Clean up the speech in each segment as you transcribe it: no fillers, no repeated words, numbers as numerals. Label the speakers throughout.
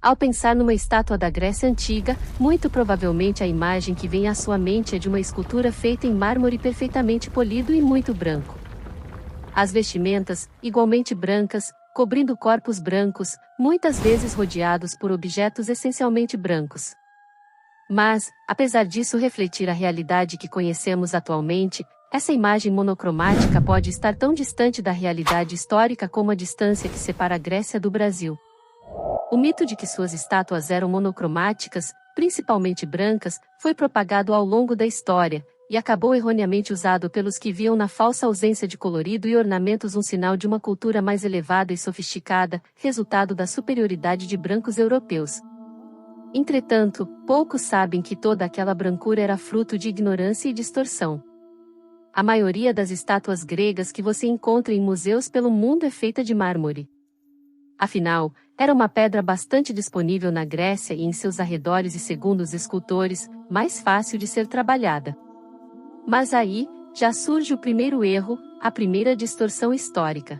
Speaker 1: Ao pensar numa estátua da Grécia Antiga, muito provavelmente a imagem que vem à sua mente é de uma escultura feita em mármore perfeitamente polido e muito branco. As vestimentas, igualmente brancas, cobrindo corpos brancos, muitas vezes rodeados por objetos essencialmente brancos. Mas, apesar disso refletir a realidade que conhecemos atualmente, essa imagem monocromática pode estar tão distante da realidade histórica como a distância que separa a Grécia do Brasil. O mito de que suas estátuas eram monocromáticas, principalmente brancas, foi propagado ao longo da história, e acabou erroneamente usado pelos que viam na falsa ausência de colorido e ornamentos um sinal de uma cultura mais elevada e sofisticada, resultado da superioridade de brancos europeus. Entretanto, poucos sabem que toda aquela brancura era fruto de ignorância e distorção. A maioria das estátuas gregas que você encontra em museus pelo mundo é feita de mármore. Afinal, era uma pedra bastante disponível na Grécia e em seus arredores e, segundo os escultores, mais fácil de ser trabalhada. Mas aí, já surge o primeiro erro, a primeira distorção histórica.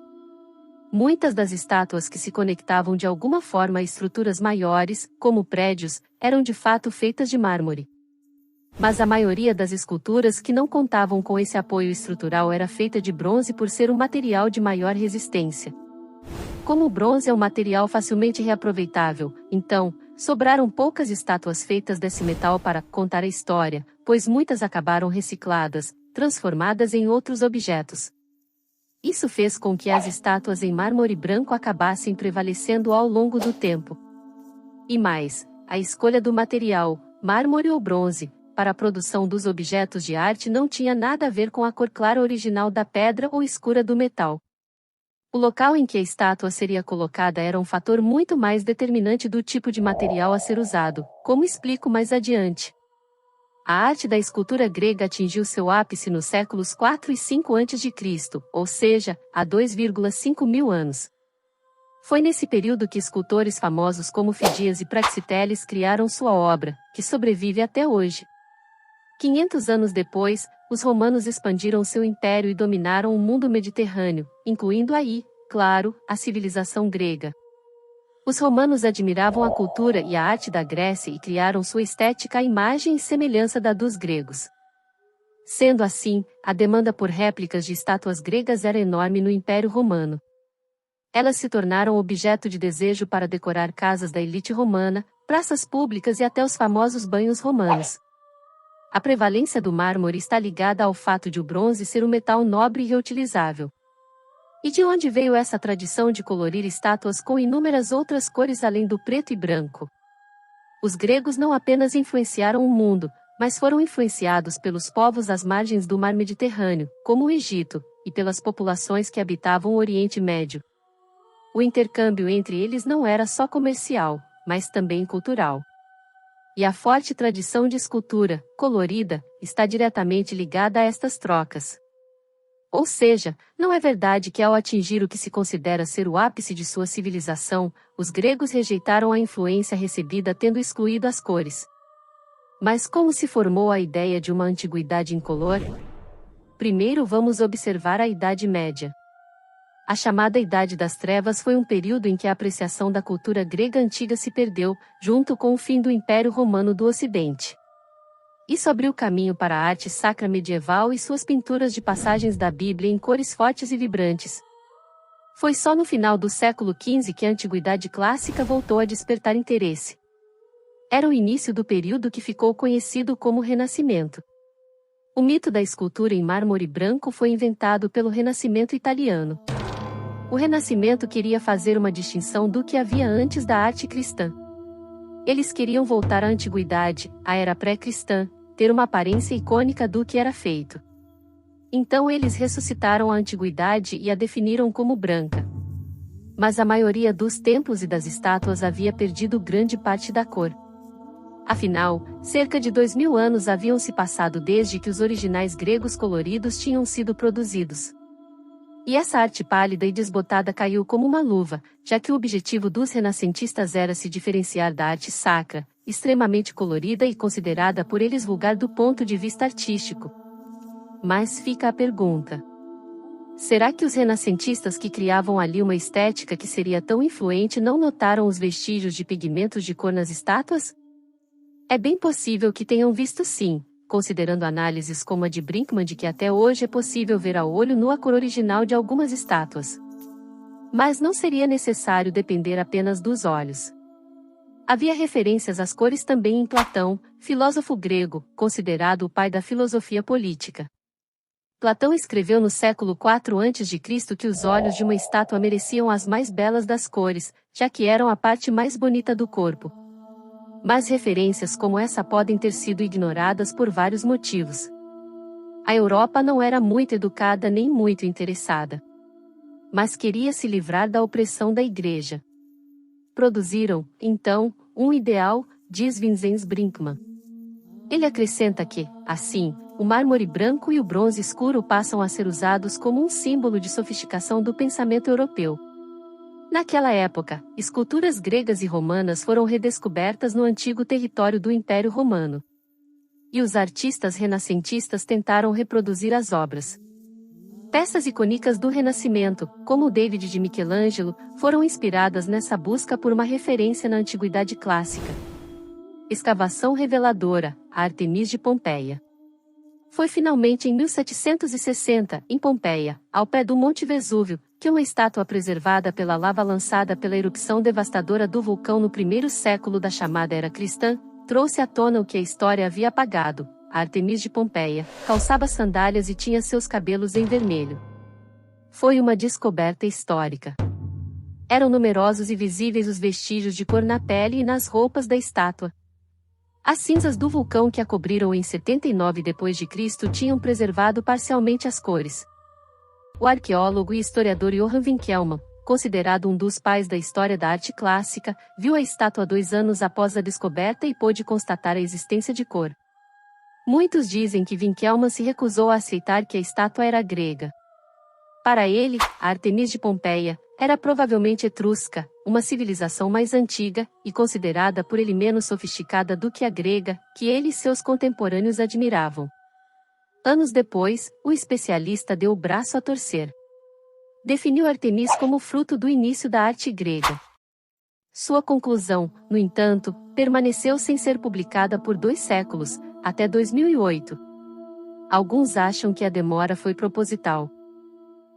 Speaker 1: Muitas das estátuas que se conectavam de alguma forma a estruturas maiores, como prédios, eram de fato feitas de mármore. Mas a maioria das esculturas que não contavam com esse apoio estrutural era feita de bronze por ser um material de maior resistência. Como o bronze é um material facilmente reaproveitável, então, sobraram poucas estátuas feitas desse metal para contar a história, pois muitas acabaram recicladas, transformadas em outros objetos. Isso fez com que as estátuas em mármore branco acabassem prevalecendo ao longo do tempo. E mais, a escolha do material, mármore ou bronze, para a produção dos objetos de arte não tinha nada a ver com a cor clara original da pedra ou escura do metal. O local em que a estátua seria colocada era um fator muito mais determinante do tipo de material a ser usado, como explico mais adiante. A arte da escultura grega atingiu seu ápice nos séculos 4 e 5 a.C., ou seja, há 2,5 mil anos. Foi nesse período que escultores famosos como Fidias e Praxiteles criaram sua obra, que sobrevive até hoje. 500 anos depois, os romanos expandiram seu império e dominaram o mundo mediterrâneo, incluindo aí, claro, a civilização grega. Os romanos admiravam a cultura e a arte da Grécia e criaram sua estética à imagem e semelhança da dos gregos. Sendo assim, a demanda por réplicas de estátuas gregas era enorme no Império Romano. Elas se tornaram objeto de desejo para decorar casas da elite romana, praças públicas e até os famosos banhos romanos. A prevalência do mármore está ligada ao fato de o bronze ser um metal nobre e reutilizável. E de onde veio essa tradição de colorir estátuas com inúmeras outras cores além do preto e branco? Os gregos não apenas influenciaram o mundo, mas foram influenciados pelos povos às margens do mar Mediterrâneo, como o Egito, e pelas populações que habitavam o Oriente Médio. O intercâmbio entre eles não era só comercial, mas também cultural. E a forte tradição de escultura, colorida, está diretamente ligada a estas trocas. Ou seja, não é verdade que ao atingir o que se considera ser o ápice de sua civilização, os gregos rejeitaram a influência recebida tendo excluído as cores. Mas como se formou a ideia de uma antiguidade incolor? Primeiro vamos observar a Idade Média. A chamada Idade das Trevas foi um período em que a apreciação da cultura grega antiga se perdeu, junto com o fim do Império Romano do Ocidente. Isso abriu caminho para a arte sacra medieval e suas pinturas de passagens da Bíblia em cores fortes e vibrantes. Foi só no final do século XV que a Antiguidade Clássica voltou a despertar interesse. Era o início do período que ficou conhecido como Renascimento. O mito da escultura em mármore branco foi inventado pelo Renascimento italiano. O Renascimento queria fazer uma distinção do que havia antes da arte cristã. Eles queriam voltar à antiguidade, à era pré-cristã, ter uma aparência icônica do que era feito. Então eles ressuscitaram a antiguidade e a definiram como branca. Mas a maioria dos templos e das estátuas havia perdido grande parte da cor. Afinal, cerca de 2000 anos haviam se passado desde que os originais gregos coloridos tinham sido produzidos. E essa arte pálida e desbotada caiu como uma luva, já que o objetivo dos renascentistas era se diferenciar da arte sacra, extremamente colorida e considerada por eles vulgar do ponto de vista artístico. Mas fica a pergunta: Será que os renascentistas que criavam ali uma estética que seria tão influente não notaram os vestígios de pigmentos de cor nas estátuas? É bem possível que tenham visto sim, considerando análises como a de Brinkmann de que até hoje é possível ver a olho nu a cor original de algumas estátuas. Mas não seria necessário depender apenas dos olhos. Havia referências às cores também em Platão, filósofo grego, considerado o pai da filosofia política. Platão escreveu no século IV a.C. que os olhos de uma estátua mereciam as mais belas das cores, já que eram a parte mais bonita do corpo. Mas referências como essa podem ter sido ignoradas por vários motivos. A Europa não era muito educada nem muito interessada. Mas queria se livrar da opressão da Igreja. Produziram, então, um ideal, diz Vincent Brinkmann. Ele acrescenta que, assim, o mármore branco e o bronze escuro passam a ser usados como um símbolo de sofisticação do pensamento europeu. Naquela época, esculturas gregas e romanas foram redescobertas no antigo território do Império Romano. E os artistas renascentistas tentaram reproduzir as obras. Peças icônicas do Renascimento, como o David de Michelangelo, foram inspiradas nessa busca por uma referência na antiguidade clássica. Escavação reveladora, a Artemis de Pompeia. Foi finalmente em 1760, em Pompeia, ao pé do Monte Vesúvio, que uma estátua preservada pela lava lançada pela erupção devastadora do vulcão no primeiro século da chamada Era Cristã, trouxe à tona o que a história havia apagado. A Artemis de Pompeia calçava sandálias e tinha seus cabelos em vermelho. Foi uma descoberta histórica. Eram numerosos e visíveis os vestígios de cor na pele e nas roupas da estátua. As cinzas do vulcão que a cobriram em 79 d.C. tinham preservado parcialmente as cores. O arqueólogo e historiador Johann Winckelmann, considerado um dos pais da história da arte clássica, viu a estátua 2 anos após a descoberta e pôde constatar a existência de cor. Muitos dizem que Winckelmann se recusou a aceitar que a estátua era grega. Para ele, a Artemis de Pompeia era provavelmente etrusca, uma civilização mais antiga, e considerada por ele menos sofisticada do que a grega, que ele e seus contemporâneos admiravam. Anos depois, o especialista deu o braço a torcer. Definiu Artemis como fruto do início da arte grega. Sua conclusão, no entanto, permaneceu sem ser publicada por 2 séculos, até 2008. Alguns acham que a demora foi proposital.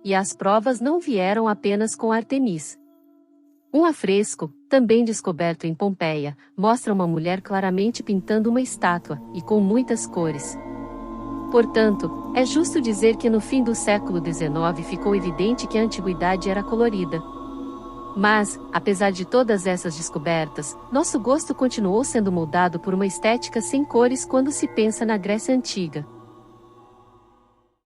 Speaker 1: E as provas não vieram apenas com Artemis. Um afresco, também descoberto em Pompeia, mostra uma mulher claramente pintando uma estátua, e com muitas cores. Portanto, é justo dizer que no fim do século XIX ficou evidente que a antiguidade era colorida. Mas, apesar de todas essas descobertas, nosso gosto continuou sendo moldado por uma estética sem cores quando se pensa na Grécia Antiga.